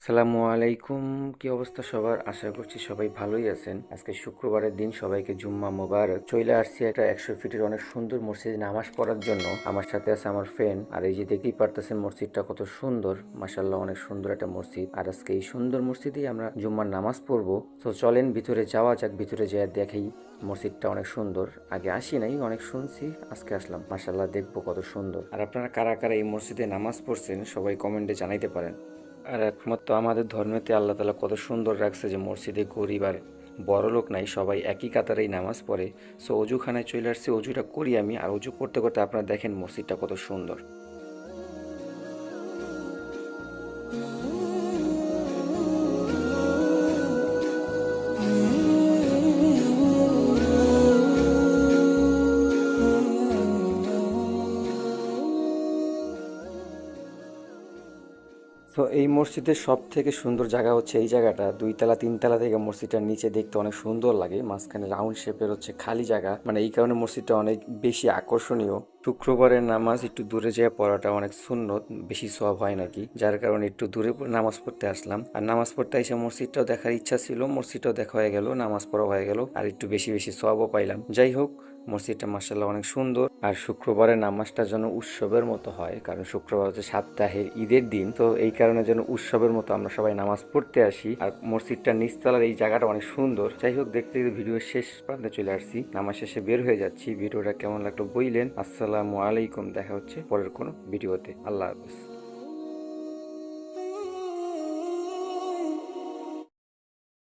সালামু আলাইকুম। কি অবস্থা সবার? আশা করছি সবাই ভালোই আছেন। আজকে শুক্রবারের দিন, সবাইকে জুম্মা মোবারক। চলে আসছি একটা 100 ফিটের অনেক সুন্দর মসজিদে নামাজ পড়ার জন্য। আমার সাথে আছে আমার ফ্রেন্ড। আর এই যে দেখতেই পারতেছেন মসজিদটা কত সুন্দর, মাশাআল্লাহ অনেক সুন্দর একটা মসজিদ। আর আজকে এই সুন্দর মসজিদেই আমরা জুম্মার নামাজ পড়বো। তো চলেন ভিতরে যাওয়া যাক, ভিতরে যেয়ে দেখেই। মসজিদটা অনেক সুন্দর, আগে আসি নাই, অনেক শুনছি, আজকে আসলাম। মাশাআল্লাহ দেখবো কত সুন্দর। আর আপনারা কারা কারা এই মসজিদে নামাজ পড়ছেন সবাই কমেন্টে জানাইতে পারেন। আর একমাত্র আমাদের ধর্মেতে আল্লাহ তালা কত সুন্দর রাখছে যে মসজিদে গরিব আর বড় লোক নাই, সবাই একই কাতারেই নামাজ পড়ে। সো অজুখানায় চলে আসছি, অজুটা করি আমি। আর অজু করতে করতে আপনারা দেখেন মসজিদটা কত সুন্দর। তো এই মসজিদের সব থেকে সুন্দর জায়গা হচ্ছে এই জায়গাটা, 2 তলা 3 তলা থেকে মসজিদটার নিচে দেখতে অনেক সুন্দর লাগে। মাঝখানে রাউন্ড শেপের হচ্ছে খালি জায়গা, মানে এই কারণে মসজিদটা অনেক বেশি আকর্ষণীয়। শুক্রবারের নামাজ একটু দূরে যেয়ে পড়াটা অনেক সুন্নত, বেশি সওয়াব হয় নাকি, যার কারণে একটু দূরে নামাজ পড়তে আসলাম। আর নামাজ পড়তে এসে মসজিদটাও দেখার ইচ্ছা ছিল, মসজিদটাও দেখা হয়ে গেল, নামাজ পড়া হয়ে গেল, আর একটু বেশি বেশি সওয়াবও পাইলাম। যাই হোক, মসজিদটা মাশাআল্লাহ অনেক সুন্দর। আর শুক্রবারের নামাজটা যেন উৎসবের মতো হয়, কারণ শুক্রবার হচ্ছে সপ্তাহের ঈদের দিন। তো এই কারণে যেন উৎসবের মতো আমরা সবাই নামাজ পড়তে আসি। আর মসজিদটার নিচতলার এই জায়গাটা অনেক সুন্দর। যাই হোক, দেখতে দেখতে ভিডিওর শেষ প্রান্তে চলে আসছি, নামাজ শেষে বের হয়ে যাচ্ছি। ভিডিওটা কেমন লাগলো বইলেন। আসসালামু আলাইকুম, দেখা হচ্ছে পরের কোনো ভিডিওতে। আল্লাহ হাফেজ।